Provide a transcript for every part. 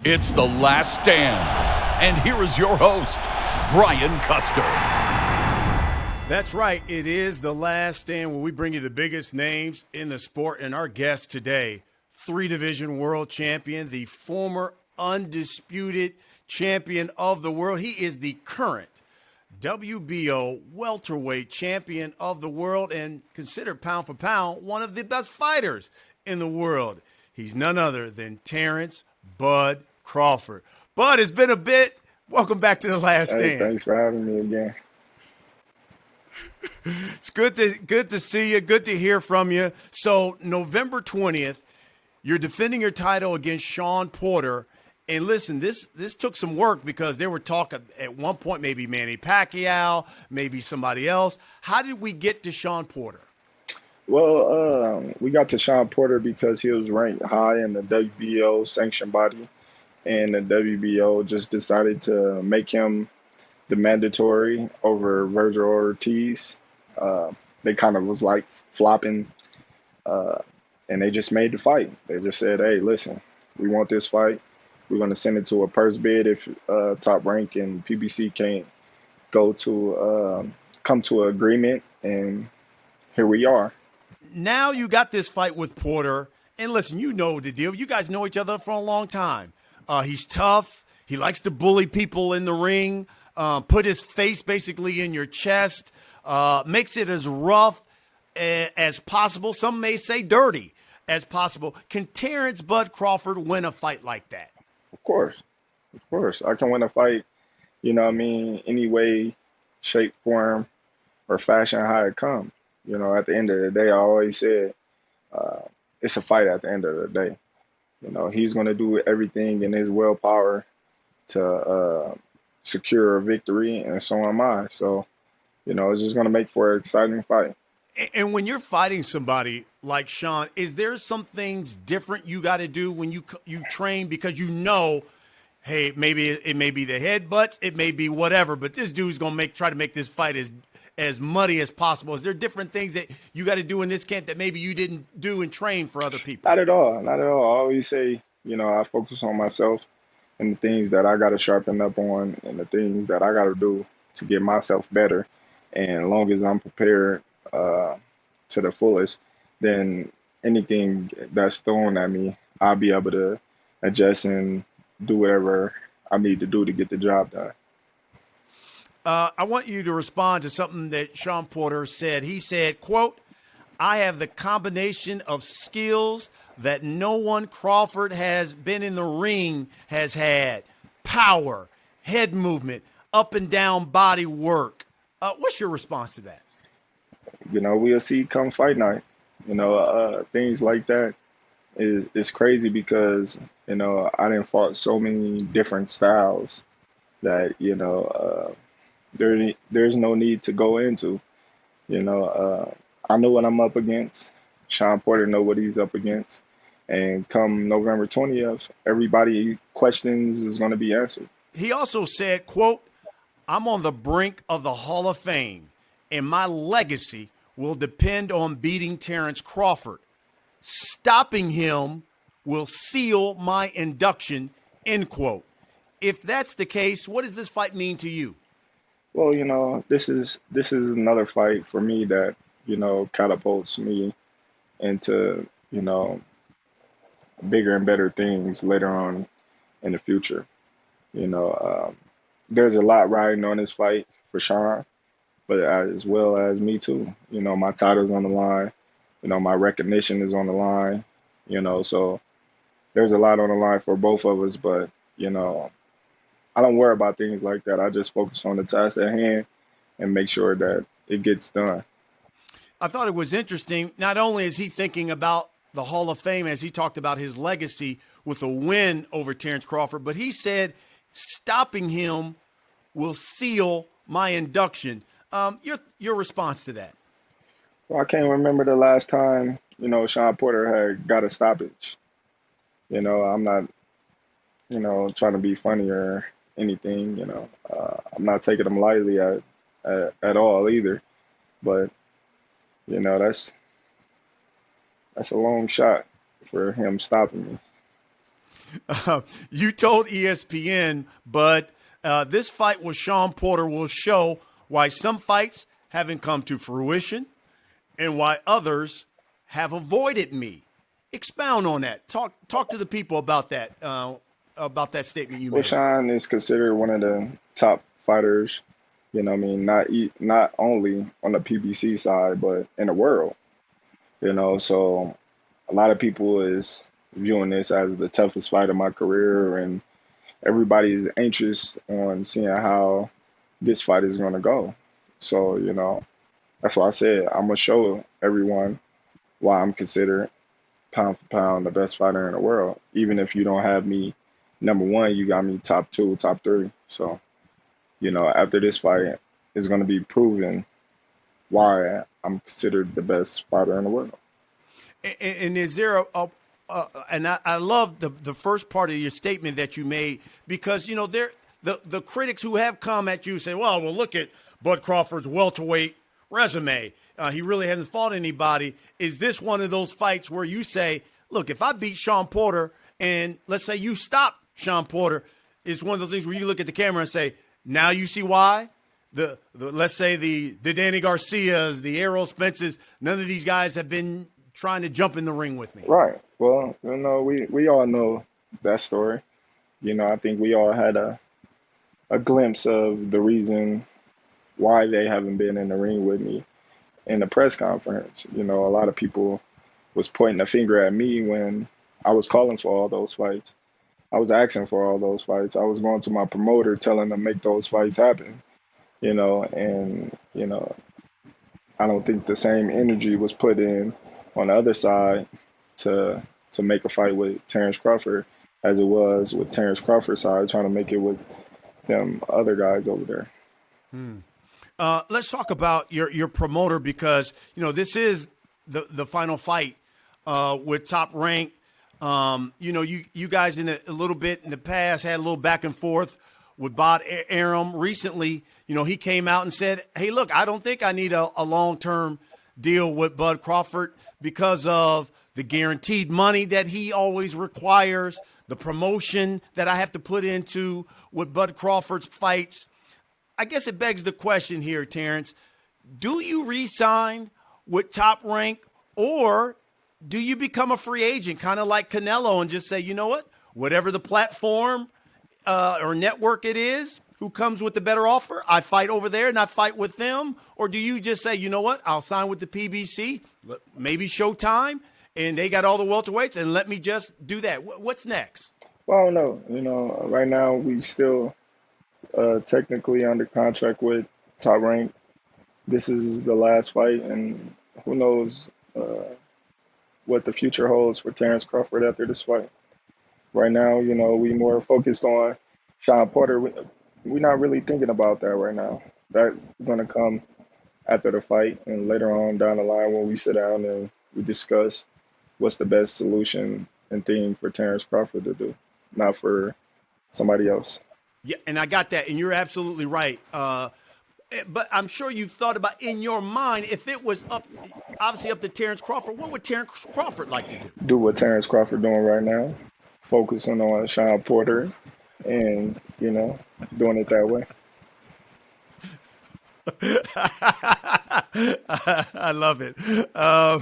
It's The Last Stand. And here is your host, Brian Custer. That's right. It is The Last Stand, where we bring you the biggest names in the sport. And our guest today, three-division world champion, the former undisputed champion of the world. He is the current WBO Welterweight Champion of the world and considered pound for pound one of the best fighters in the world. He's none other than Terence Bud Crawford. Bud, it's been a bit. Welcome back to The Last Stand. Hey, thanks for having me again. It's good to see you. Good to hear from you. So November 20th, you're defending your title against Shawn Porter. And listen, this took some work because there were talk at one point maybe Manny Pacquiao, maybe somebody else. How did we get to Shawn Porter? Well, we got to Shawn Porter because he was ranked high in the WBO sanction body, and the WBO just decided to make him the mandatory over Virgil Ortiz. They kind of was like flopping, and they just made the fight. They just said, hey, listen, we want this fight. We're going to send it to a purse bid if Top Rank and PBC can't come to an agreement, and here we are. Now you got this fight with Porter, and listen, you know the deal. You guys know each other for a long time. He's tough. He likes to bully people in the ring, put his face basically in your chest, makes it as rough as possible. Some may say dirty as possible. Can Terence Bud Crawford win a fight like that? Of course. I can win a fight, any way, shape, form, or fashion how it comes. At the end of the day, I always said it's a fight at the end of the day. He's going to do everything in his willpower to secure a victory, and so am I. So, it's just going to make for an exciting fight. And when you're fighting somebody like Shawn, is there some things different you got to do when you train because hey, maybe it may be the headbutts, it may be whatever, but this dude's going to try to make this fight as muddy as possible. Is there different things that you got to do in this camp that maybe you didn't do and train for other people? Not at all. I always say, I focus on myself and the things that I got to sharpen up on and the things that I got to do to get myself better. And as long as I'm prepared to the fullest, then anything that's thrown at me, I'll be able to adjust and do whatever I need to do to get the job done. I want you to respond to something that Shawn Porter said. He said, quote, I have the combination of skills that no one Crawford has been in the ring has had. Power, head movement, up and down body work. What's your response to that? We'll see come fight night. Things like that is crazy because, I done fought so many different styles that, there's no need to go into. I know what I'm up against. Shawn Porter know what he's up against. And come November 20th, everybody questions is going to be answered. He also said, quote, I'm on the brink of the Hall of Fame, and my legacy will depend on beating Terence Crawford. Stopping him will seal my induction, end quote. If that's the case, what does this fight mean to you? Well, this is another fight for me that, catapults me into, bigger and better things later on in the future. There's a lot riding on this fight for Shawn, but as well as me too. My title's on the line. My recognition is on the line. So there's a lot on the line for both of us, but, I don't worry about things like that. I just focus on the task at hand and make sure that it gets done. I thought it was interesting. Not only is he thinking about the Hall of Fame as he talked about his legacy with a win over Terence Crawford, but he said stopping him will seal my induction. Your response to that? Well, I can't remember the last time, Shawn Porter had got a stoppage. I'm not, trying to be funny or anything, I'm not taking him lightly at all either. But, that's a long shot for him stopping me. You told ESPN, but this fight with Shawn Porter will show why some fights haven't come to fruition and why others have avoided me. Expound on that. Talk to the people about that statement you Well, made. Shawn is considered one of the top fighters, not only on the PBC side, but in the world, so a lot of people is viewing this as the toughest fight of my career, and everybody is anxious on seeing how this fight is going to go. So, that's why I said I'm going to show everyone why I'm considered pound for pound the best fighter in the world. Even if you don't have me number one, you got me top two, top three. So, after this fight, it's going to be proven why I'm considered the best fighter in the world. And is there and I love the first part of your statement that you made, because the critics who have come at you say, well, look at Bud Crawford's welterweight resume. He really hasn't fought anybody. Is this one of those fights where you say, look, if I beat Shawn Porter and let's say you stop Shawn Porter, it's one of those things where you look at the camera and say, now you see why? Let's say the Danny Garcias, the Errol Spences, none of these guys have been trying to jump in the ring with me. Right. Well, we all know that story. I think we all had a glimpse of the reason why they haven't been in the ring with me in the press conference. A lot of people was pointing a finger at me when I was calling for all those fights. I was asking for all those fights. I was going to my promoter telling them make those fights happen, and I don't think the same energy was put in on the other side to make a fight with Terence Crawford as it was with Terence Crawford's side trying to make it with them other guys over there. Let's talk about your promoter, because this is the final fight with Top Rank. You guys in a little bit in the past had a little back and forth with Bod Arum. Recently, he came out and said, hey, look, I don't think I need a long-term deal with Bud Crawford because of the guaranteed money that he always requires, the promotion that I have to put into with Bud Crawford's fights. I guess it begs the question here, Terence, do you re-sign with Top Rank, or do you become a free agent, kind of like Canelo, and just say, you know what, whatever the platform or network it is, who comes with the better offer, I fight over there and I fight with them? Or do you just say, you know what, I'll sign with the PBC, maybe Showtime, and they got all the welterweights, and let me just do that? What's next? Well, no, right now we still technically under contract with Top Rank. This is the last fight, and who knows what the future holds for Terence Crawford after this fight. Right now, we more focused on Shawn Porter. We're not really thinking about that right now. That's going to come after the fight and later on down the line when we sit down and we discuss what's the best solution and thing for Terence Crawford to do, not for somebody else. Yeah, and I got that, and you're absolutely right. But I'm sure you've thought about in your mind, if it was obviously up to Terence Crawford, what would Terence Crawford like to do? Do what Terence Crawford doing right now, focusing on Shawn Porter and, doing it that way. I love it. All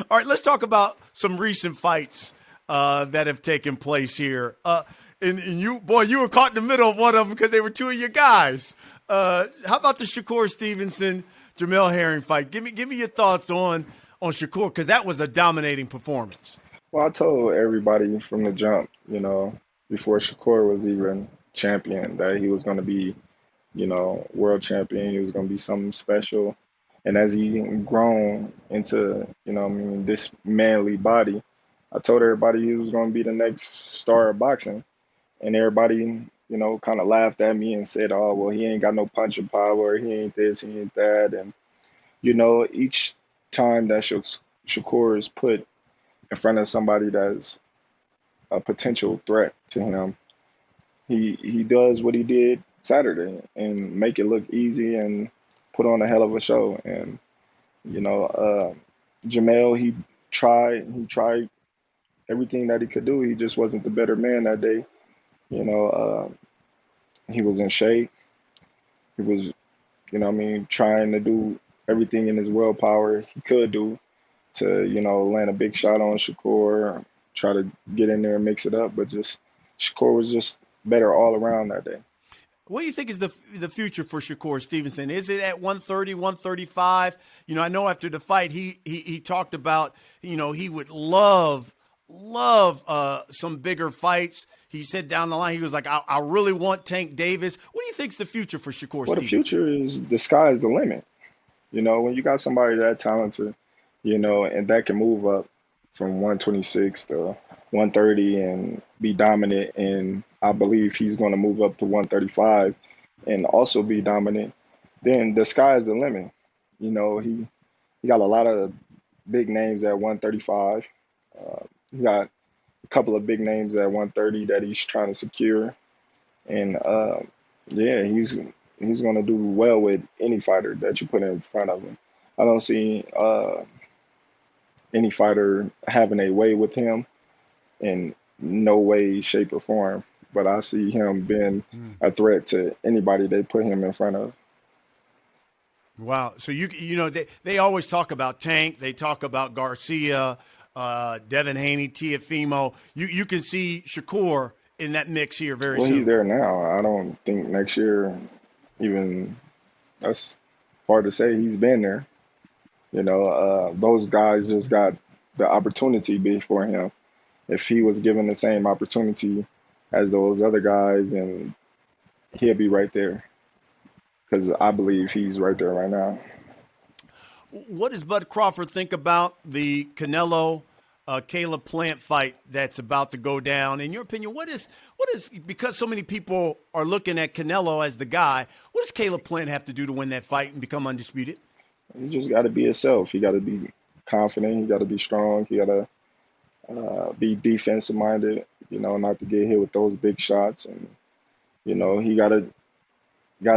right, let's talk about some recent fights that have taken place here. And you were caught in the middle of one of them because they were two of your guys. How about the Shakur Stevenson, Jamil Herring fight? Give me your thoughts on Shakur, because that was a dominating performance. Well, I told everybody from the jump, before Shakur was even champion, that he was going to be, world champion. He was going to be something special. And as he grown into, this manly body, I told everybody he was going to be the next star of boxing. And everybody, kind of laughed at me and said, oh, well, he ain't got no punching power. He ain't this, he ain't that. And, each time that Shakur is put in front of somebody that's a potential threat to him, he does what he did Saturday and make it look easy and put on a hell of a show. And, Jamil, he tried everything that he could do. He just wasn't the better man that day. You know, he was in shape. He was, trying to do everything in his willpower he could do to, land a big shot on Shakur, try to get in there and mix it up. But just Shakur was just better all around that day. What do you think is the future for Shakur Stevenson? Is it at 130, 135? I know after the fight he talked about, he would love some bigger fights. He said down the line, he was like, I really want Tank Davis. What do you think is the future for Shakur Stevenson? Well, the future is the sky's the limit. When you got somebody that talented, and that can move up from 126 to 130 and be dominant, and I believe he's going to move up to 135 and also be dominant, then the sky is the limit. He got a lot of big names at 135. He got a couple of big names at 130 that he's trying to secure, and he's going to do well with any fighter that you put in front of him. I don't see any fighter having a way with him in no way, shape, or form. But I see him being a threat to anybody they put him in front of. Wow. So, they always talk about Tank. They talk about Garcia, Devin Haney, Teofimo. You can see Shakur in that mix here very soon. Well, he's there now. I don't think next year even – that's hard to say. He's been there. Those guys just got the opportunity before him. If he was given the same opportunity as those other guys, and he'll be right there, because I believe he's right there right now. What does Bud Crawford think about the Canelo Caleb Plant fight that's about to go down? In your opinion, what is because so many people are looking at Canelo as the guy, what does Caleb Plant have to do to win that fight and become undisputed? You just got to be yourself. You got to be confident. You got to be strong. You got to be defensive minded, not to get hit with those big shots. And, he got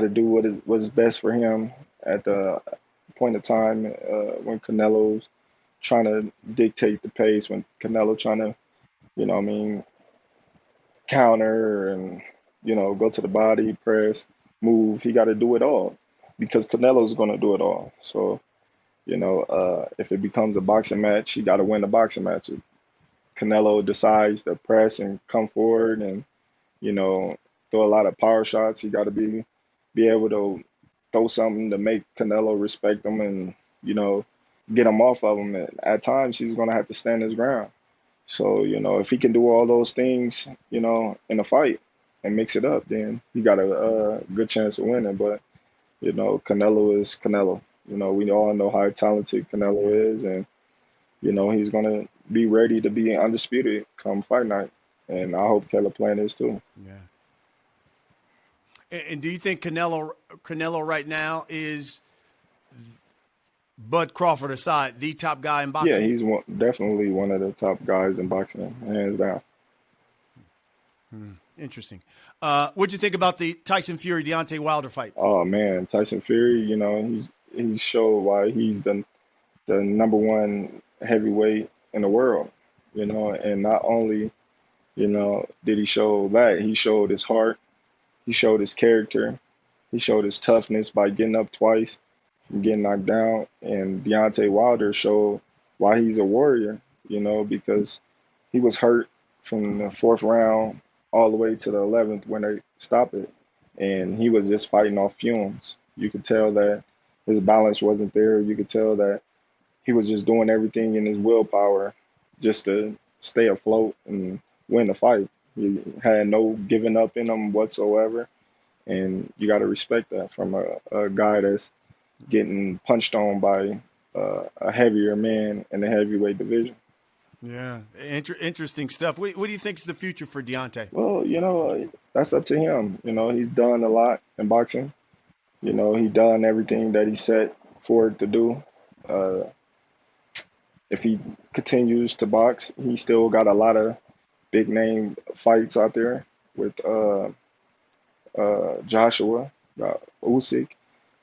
to do what is best for him at the point of time when Canelo's trying to dictate the pace, when Canelo trying to, counter and, go to the body, press, move. He got to do it all, because Canelo's going to do it all. So, if it becomes a boxing match, you got to win the boxing match. If Canelo decides to press and come forward and, throw a lot of power shots, you got to be able to throw something to make Canelo respect him and, get him off of him. And at times, he's going to have to stand his ground. So, if he can do all those things, in a fight and mix it up, then he got a good chance of winning. But, Canelo is Canelo. We all know how talented Canelo is, and, he's going to be ready to be undisputed come fight night. And I hope Caleb Plant is too. Yeah. And do you think Canelo right now is, Bud Crawford aside, the top guy in boxing? Yeah, he's definitely one of the top guys in boxing, hands down. Interesting. What'd you think about the Tyson Fury Deontay Wilder fight? Oh man, Tyson Fury, he showed why he's the number one heavyweight in the world. And not only, did he show that, he showed his heart, he showed his character, he showed his toughness by getting up twice from getting knocked down. And Deontay Wilder showed why he's a warrior, because he was hurt from the 4th round all the way to the 11th when they stopped it. And he was just fighting off fumes. You could tell that his balance wasn't there. You could tell that he was just doing everything in his willpower just to stay afloat and win the fight. He had no giving up in him whatsoever. And you got to respect that from a guy that's getting punched on by a heavier man in the heavyweight division. Yeah, interesting stuff. What do you think is the future for Deontay? Well, that's up to him. He's done a lot in boxing. He done everything that he set forward to do. If he continues to box, he still got a lot of big name fights out there with Joshua, Usyk,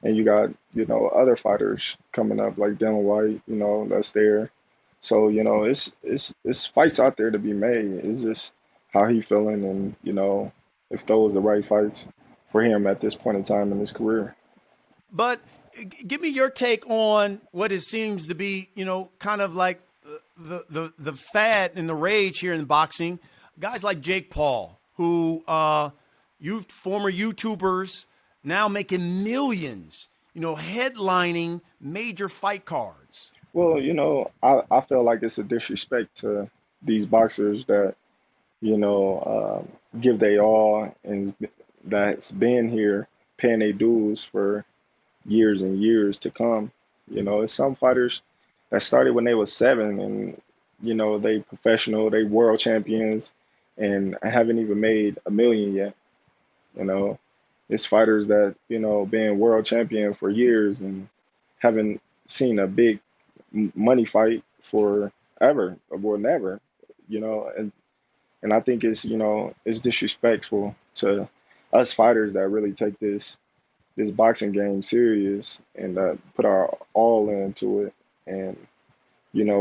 and you got other fighters coming up like Dylan White. That's there. So, it's fights out there to be made. It's just how he feeling and, if those are the right fights for him at this point in time in his career. But give me your take on what it seems to be, kind of like the fad and the rage here in boxing. Guys like Jake Paul, who former YouTubers now making millions, headlining major fight cards. Well, I feel like it's a disrespect to these boxers that, give they all and that's been here paying their dues for years and years to come. It's some fighters that started when they was 7 and, they professional, they world champions and haven't even made a million yet. You know, it's fighters that, been world champion for years and haven't seen a big money fight for ever or never, and I think it's disrespectful to us fighters that really take this boxing game serious and put our all into it. And,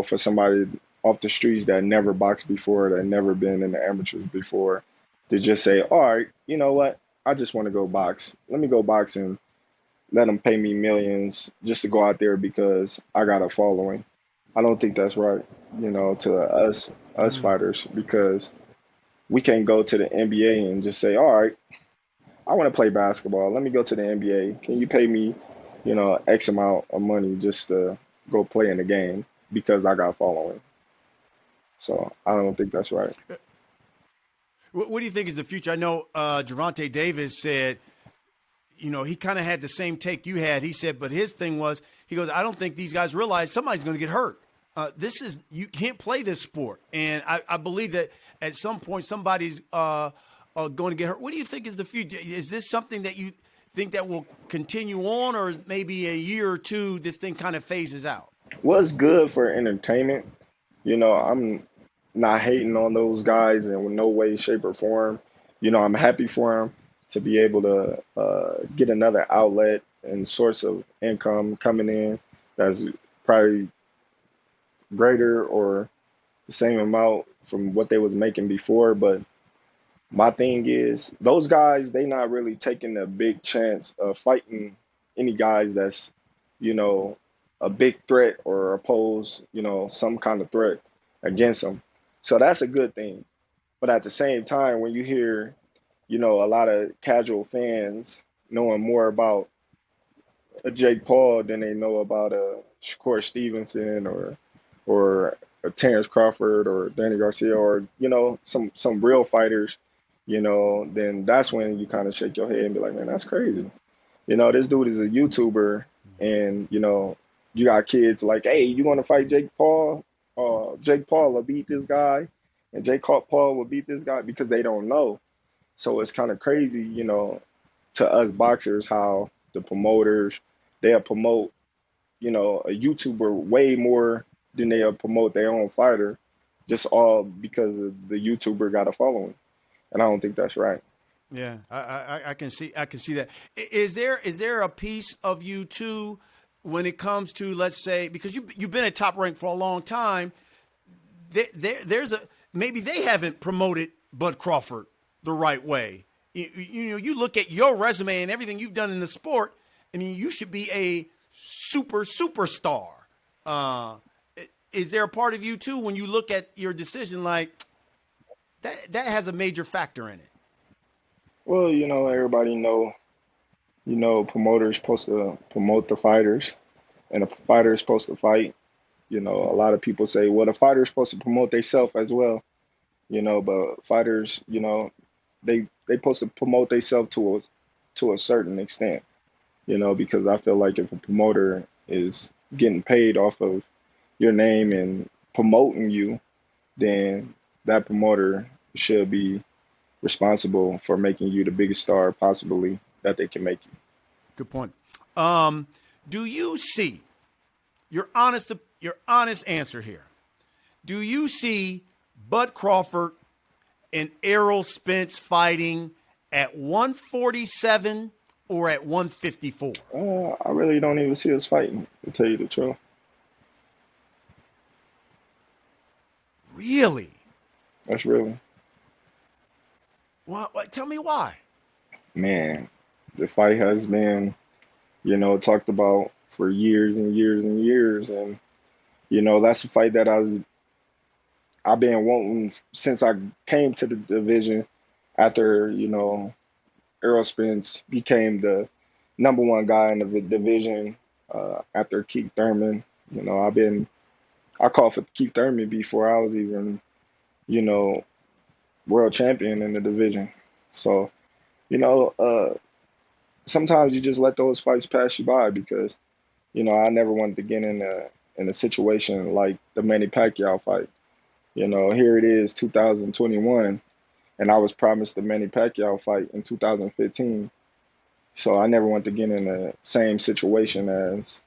for somebody off the streets that never boxed before, that never been in the amateurs before, to just say, all right, you know what? I just want to go box. Let me go box and let them pay me millions just to go out there because I got a following. I don't think that's right, to us fighters, because we can't go to the NBA and just say, all right, I want to play basketball. Let me go to the NBA. Can you pay me, X amount of money just to go play in the game because I got following? So I don't think that's right. What do you think is the future? I know Gervonta Davis said, he kind of had the same take you had. He said, but his thing was, he goes, I don't think these guys realize somebody's going to get hurt. You can't play this sport. And I believe that at some point somebody's going to get hurt. What do you think is the future? Is this something that you think that will continue on, or maybe a year or two, this thing kind of phases out? Well, it's good for entertainment. I'm not hating on those guys in no way, shape, or form. I'm happy for them to be able to get another outlet and source of income coming in that's probably greater or the same amount from what they was making before. But my thing is, those guys, they not really taking a big chance of fighting any guys that's, a big threat or pose, some kind of threat against them. So that's a good thing. But at the same time, when you hear, a lot of casual fans knowing more about a Jake Paul than they know about a Shakur Stevenson or a Terence Crawford or Danny Garcia or, some real fighters, then that's when you kind of shake your head and be like, man, that's crazy. This dude is a YouTuber and, you got kids like, hey, you want to fight Jake Paul? Jake Paul will beat this guy and Jake Paul will beat this guy because they don't know. So it's kind of crazy, to us boxers, how the promoters, they'll promote, a YouTuber way more than they'll promote their own fighter, just all because of the YouTuber got a following. And I don't think that's right. Yeah, I can see that. Is there a piece of you too when it comes to, let's say, because you've been at Top Rank for a long time, maybe they haven't promoted Bud Crawford the right way. You look at your resume and everything you've done in the sport. I mean, you should be a superstar. Is there a part of you too when you look at your decision like that has a major factor in it? Well, everybody know, promoters supposed to promote the fighters and the fighter is supposed to fight. A lot of people say, well, the fighter is supposed to promote themselves as well, but fighters, they supposed to promote themselves to a certain extent, because I feel like if a promoter is getting paid off of your name and promoting you, then that promoter should be responsible for making you the biggest star possibly that they can make you. Good point. Do you see your honest answer here? Do you see Bud Crawford and Errol Spence fighting at 147 or at 154? I really don't even see us fighting, to tell you the truth. Really? That's really, Well, tell me why. man, the fight has been, talked about for years and years and years. And, that's a fight that I've been wanting since I came to the division after, Errol Spence became the number one guy in the division after Keith Thurman. I called for Keith Thurman before I was even, you know, world champion in the division. So, you know, uh, sometimes you just let those fights pass you by because, I never wanted to get in a situation like the Manny Pacquiao fight. Here it is, 2021, and I was promised the Manny Pacquiao fight in 2015. So I never want to get in the same situation as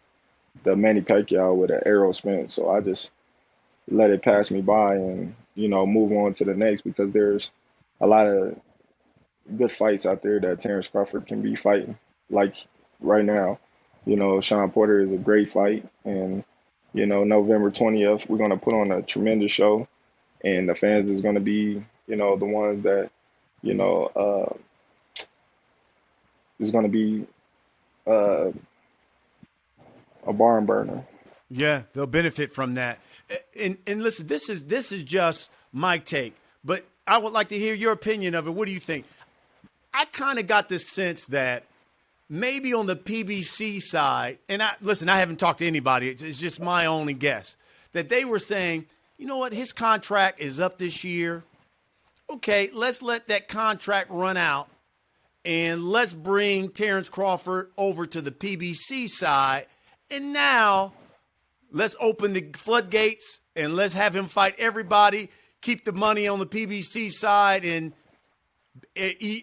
the Manny Pacquiao with an Errol Spence. So I just let it pass me by and, move on to the next because there's a lot of good fights out there that Terence Crawford can be fighting. Like right now, Shawn Porter is a great fight. And, November 20th, we're going to put on a tremendous show. And the fans is going to be, the ones that, you know, uh, is going to be uh, a barn burner. Yeah, they'll benefit from that. And listen, this is just my take, but I would like to hear your opinion of it. What do you think? I kind of got this sense that maybe on the PBC side, and I haven't talked to anybody. It's just my only guess that they were saying, you know what, his contract is up this year. Okay, let's let that contract run out, and let's bring Terence Crawford over to the PBC side, and now let's open the floodgates and let's have him fight everybody, keep the money on the PBC side, and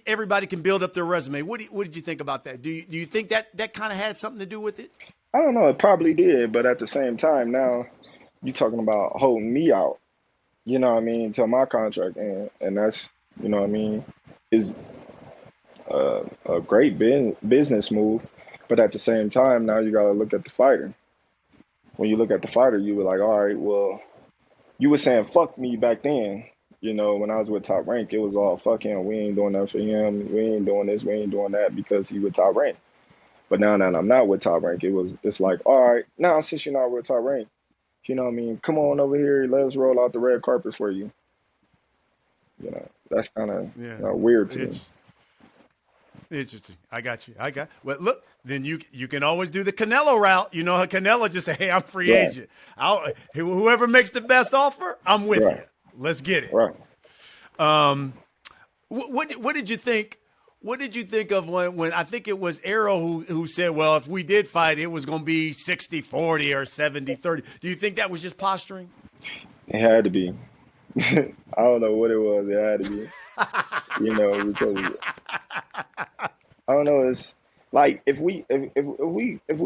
everybody can build up their resume. What did you think about that? Do you think that kind of had something to do with it? I don't know. It probably did. But at the same time, now you're talking about holding me out, till my contract. And that's, is a great business move. But at the same time, now you got to look at the fighter. When you look at the fighter, you were like, all right, well, you were saying fuck me back then. When I was with Top Rank, it was all fuck him. We ain't doing nothing for him. We ain't doing this. We ain't doing that because he with Top Rank. But now that I'm not with Top Rank, it's like, all right, now since you're not with Top Rank, come on over here. Let's roll out the red carpet for you. That's kind of weird to me. Interesting. I got you. Well, look, then you can always do the Canelo route. Canelo just say, hey, I'm free agent. Whoever makes the best offer, I'm with you. Let's get it. Right. What did you think? What did you think of when I think it was Errol who said, well, if we did fight, it was going to be 60-40 or 70-30. Do you think that was just posturing? It had to be. I don't know what it was. It had to be. Because I don't know. It's like if we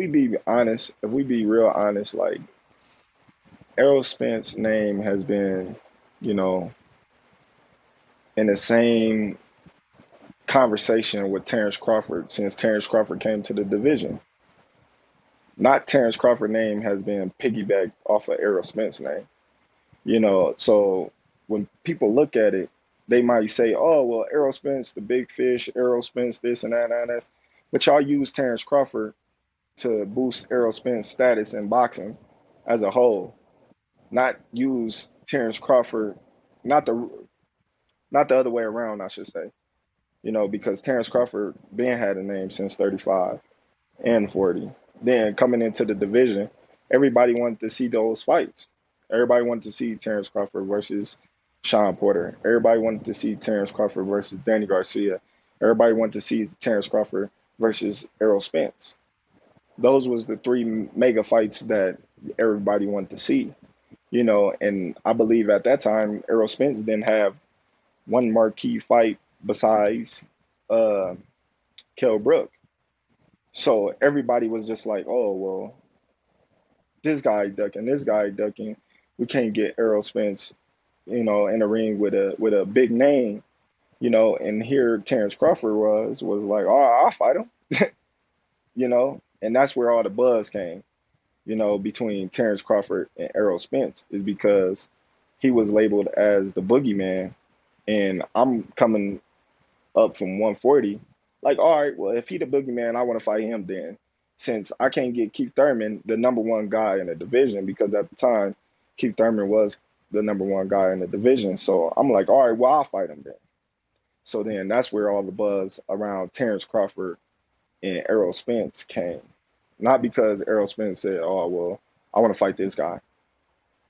be honest, if we be real honest, like Errol Spence's name has been, in the same conversation with Terence Crawford since Terence Crawford came to the division. Not Terence Crawford's name has been piggybacked off of Errol Spence's name. So when people look at it, they might say, oh, well, Errol Spence, the big fish, Errol Spence, this and that and that. But y'all use Terence Crawford to boost Errol Spence's status in boxing as a whole. Not use Terence Crawford, not the other way around, I should say. Because Terence Crawford been had a name since 35 and 40. Then coming into the division, everybody wanted to see those fights. Everybody wanted to see Terence Crawford versus Shawn Porter. Everybody wanted to see Terence Crawford versus Danny Garcia. Everybody wanted to see Terence Crawford versus Errol Spence. Those was the three mega fights that everybody wanted to see. And I believe at that time, Errol Spence didn't have one marquee fight besides Kell Brook. So everybody was just like, oh, well, this guy ducking. We can't get Errol Spence, in the ring with a big name, and here Terence Crawford was like, oh, I'll fight him, and that's where all the buzz came, between Terence Crawford and Errol Spence is because he was labeled as the boogeyman, and I'm coming up from 140. Like, all right, well, if he the boogeyman, I want to fight him then. Since I can't get Keith Thurman, the number one guy in the division, because at the time, Keith Thurman was the number one guy in the division. So I'm like, all right, well, I'll fight him then. So then that's where all the buzz around Terence Crawford and Errol Spence came. Not because Errol Spence said, oh, well, I want to fight this guy.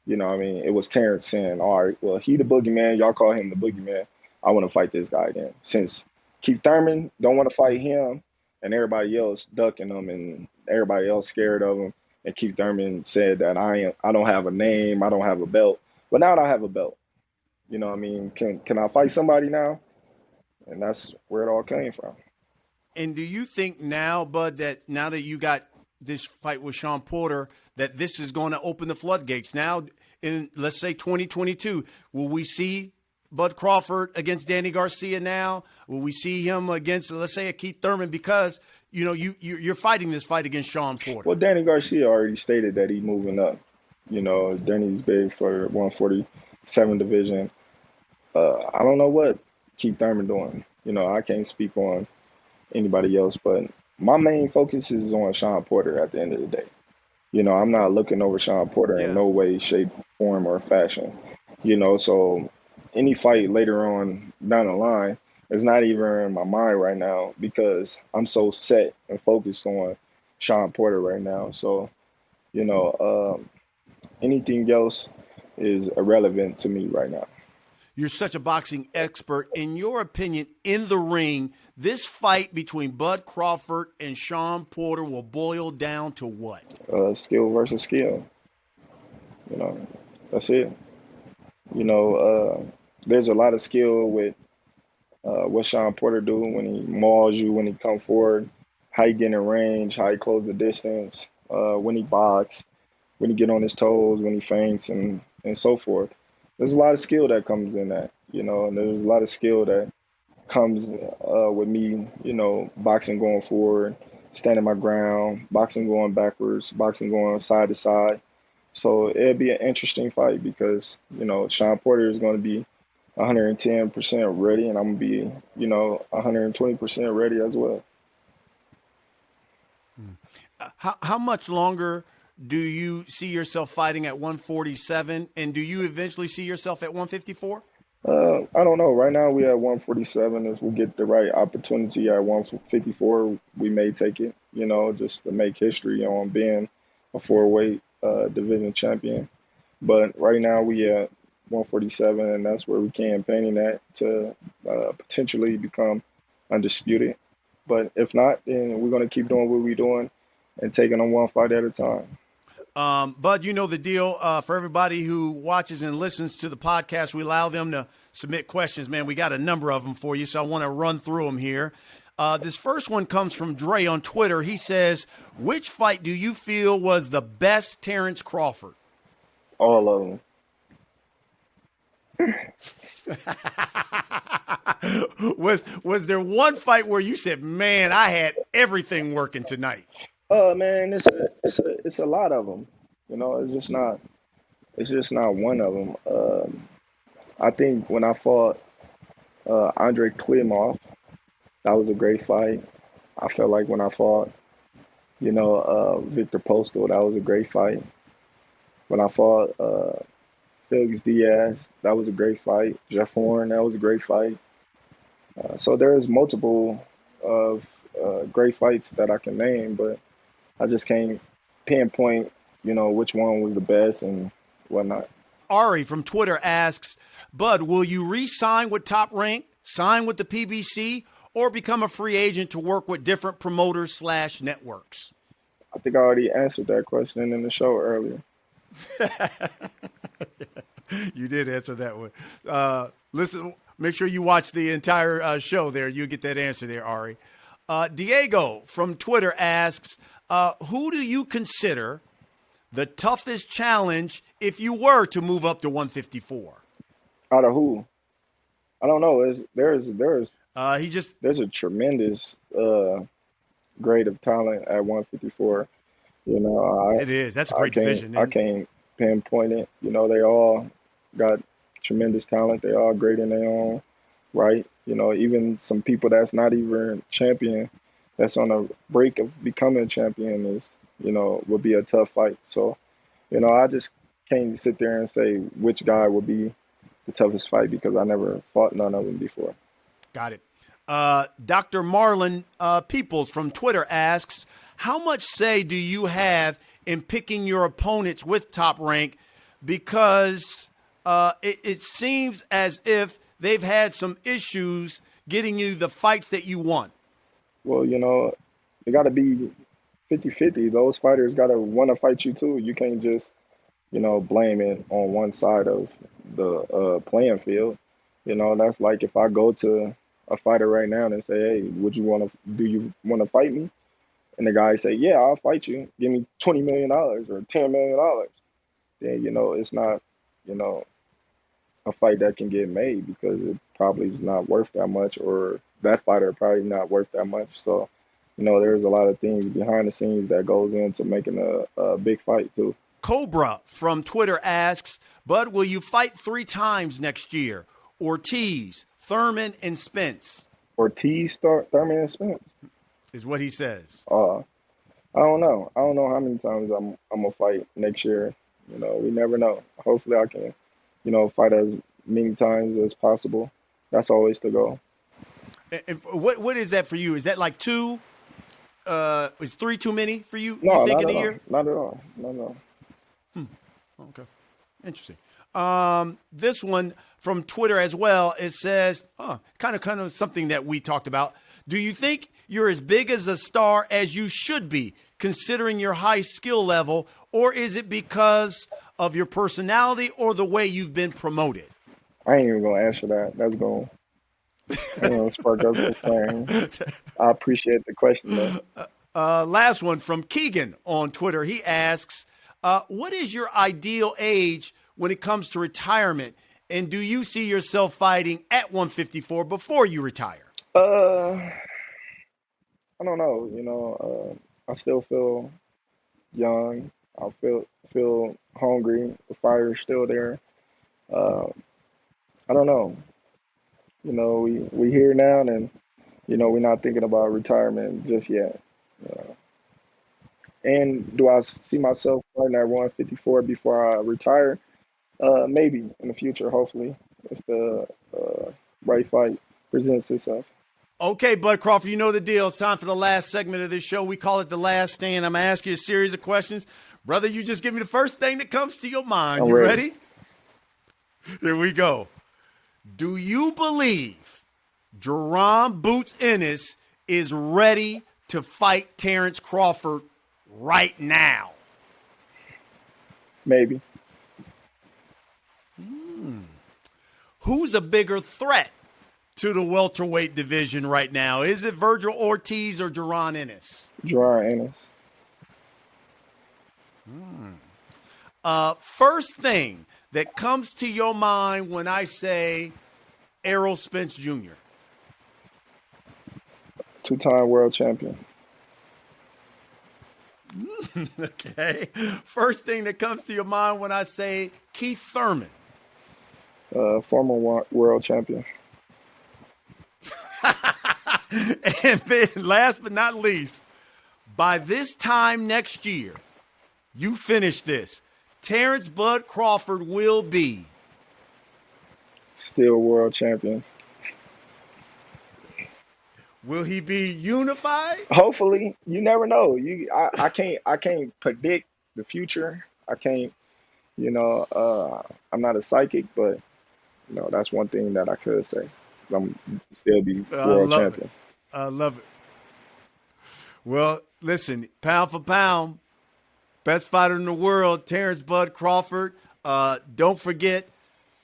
You know what I mean? It was Terence saying, all right, well, he the boogeyman. Y'all call him the boogeyman. I want to fight this guy then. Since Keith Thurman don't want to fight him and everybody else ducking him and everybody else scared of him, and Keith Thurman said that I don't have a name, I don't have a belt. But now that I have a belt, you know what I mean? Can I fight somebody now? And that's where it all came from. And do you think now, Bud, that now that you got this fight with Shawn Porter, that this is going to open the floodgates? Now, in, let's say, 2022, will we see Bud Crawford against Danny Garcia now? Will we see him against, let's say, a Keith Thurman? Because, you know, you're fighting this fight against Shawn Porter. Well, Danny Garcia already stated that he's moving up. You know, Danny's big for 147 division. I don't know what Keith Thurman doing. You know, I can't speak on anybody else, but my main focus is on Shawn Porter at the end of the day. You know, I'm not looking over Shawn Porter in no way, shape, form, or fashion. You know, so any fight later on down the line is not even in my mind right now because I'm so set and focused on Shawn Porter right now. So, you know, anything else is irrelevant to me right now. You're such a boxing expert. In your opinion, in the ring, this fight between Bud Crawford and Shawn Porter will boil down to what? Skill versus skill. You know, that's it. You know, there's a lot of skill with what Shawn Porter do when he mauls you, when he come forward, how he get in range, how he close the distance, when he box, when he get on his toes, when he feints, and so forth. There's a lot of skill that comes in that, you know, and there's a lot of skill that comes with me, you know, boxing going forward, standing my ground, boxing going backwards, boxing going side to side. So it'll be an interesting fight because, you know, Shawn Porter is going to be 110% ready, and I'm going to be, you know, 120% ready as well. How much longer do you see yourself fighting at 147, and do you eventually see yourself at 154? I don't know. Right now we at 147. If we get the right opportunity at 154, we may take it, you know, just to make history on being a four-weight division champion. But right now we at 147, and that's where we're campaigning at to potentially become undisputed. But if not, then we're going to keep doing what we're doing and taking on one fight at a time. Bud, you know the deal. For everybody who watches and listens to the podcast, we allow them to submit questions. Man, we got a number of them for you, so I want to run through them here. This first one comes from Dre on Twitter. He says, which fight do you feel was the best Terence Crawford? All of them. Was there one fight where you said, man, I had everything working tonight? Man, it's a lot of them. You know, it's just not one of them. I think when I fought Andre Klimov, that was a great fight. I felt like when I fought, you know, Victor Postal, that was a great fight. When I fought Felix Diaz, that was a great fight. Jeff Horn, that was a great fight. So there's multiple of great fights that I can name, but I just can't pinpoint, you know, which one was the best and whatnot. Ari from Twitter asks, Bud, will you re-sign with Top Rank, sign with the PBC, or become a free agent to work with different promoters / networks? I think I already answered that question in the show earlier. You did answer that one. Listen, make sure you watch the entire show there. You'll get that answer there, Ari. Diego from Twitter asks, who do you consider the toughest challenge if you were to move up to 154? Out of who? I don't know. There's a tremendous grade of talent at 154. You know, it is. That's a great division. I can't pinpoint it. You know, they all got tremendous talent. They all great in their own right. You know, even some people that's not even champion, that's on a break of becoming a champion is, you know, would be a tough fight. So, you know, I just can't sit there and say which guy would be the toughest fight because I never fought none of them before. Got it. Dr. Marlon Peoples from Twitter asks, how much say do you have in picking your opponents with Top Rank? Because it seems as if they've had some issues getting you the fights that you want. Well, you know, it got to be 50-50. Those fighters got to want to fight you too. You can't just, you know, blame it on one side of the playing field. You know, that's like if I go to a fighter right now and say, hey, do you want to fight me? And the guy say, yeah, I'll fight you. Give me $20 million or $10 million. Then, you know, it's not, you know, a fight that can get made because it probably is not worth that much, or that fighter probably not worth that much. So, you know, there's a lot of things behind the scenes that goes into making a big fight too. Cobra from Twitter asks, Bud, will you fight 3 times next year? Ortiz, Thurman, and Spence. Ortiz, Thurman, and Spence is what he says. I don't know. I don't know how many times I'm gonna fight next year. You know, we never know. Hopefully, I can, you know, fight as many times as possible. That's always the goal. And what is that for you? Is that like 2? Is 3 too many for you? No, you think not in at a year? all. Not at all. No. Okay. Interesting. This one from Twitter as well, it says, kind of something that we talked about. Do you think you're as big as a star as you should be, considering your high skill level, or is it because of your personality or the way you've been promoted? I ain't even gonna answer that. That's gonna, spark up some flame. I appreciate the question though. Last one from Keegan on Twitter. He asks, what is your ideal age when it comes to retirement? And do you see yourself fighting at 154 before you retire? I don't know. You know, I still feel young. I feel hungry. The fire is still there. I don't know. You know, we here now, and you know, we're not thinking about retirement just yet. And do I see myself fighting at 154 before I retire? Maybe in the future, hopefully, if the right fight presents itself. Okay, Bud Crawford, you know the deal. It's time for the last segment of this show. We call it The Last Stand. I'm going to ask you a series of questions. Brother, you just give me the first thing that comes to your mind. You ready? Here we go. Do you believe Jerron Boots Ennis is ready to fight Terence Crawford right now? Maybe. Who's a bigger threat to the welterweight division right now? Is it Virgil Ortiz or Jerron Ennis? Jerron Ennis. First thing that comes to your mind when I say Errol Spence Jr. 2-time world champion. Okay. First thing that comes to your mind when I say Keith Thurman. Former world champion. And then last but not least, by this time next year, you finish this, Terence Bud Crawford will be still world champion. Will he be unified? Hopefully. You never know. I can't predict the future. I can't, I'm not a psychic, but that's one thing that I could say. I'm still be world champion. I love it. Well, listen, pound for pound, best fighter in the world, Terence Bud Crawford. Don't forget,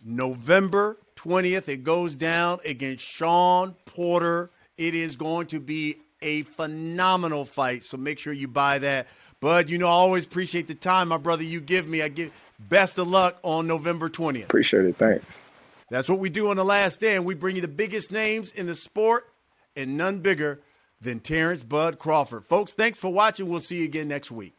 November 20th, it goes down against Shawn Porter. It is going to be a phenomenal fight, so make sure you buy that. Bud, I always appreciate the time, my brother, you give me. I give best of luck on November 20th. Appreciate it. Thanks. That's what we do on The Last Stand. We bring you the biggest names in the sport and none bigger than Terence Bud Crawford. Folks, thanks for watching. We'll see you again next week.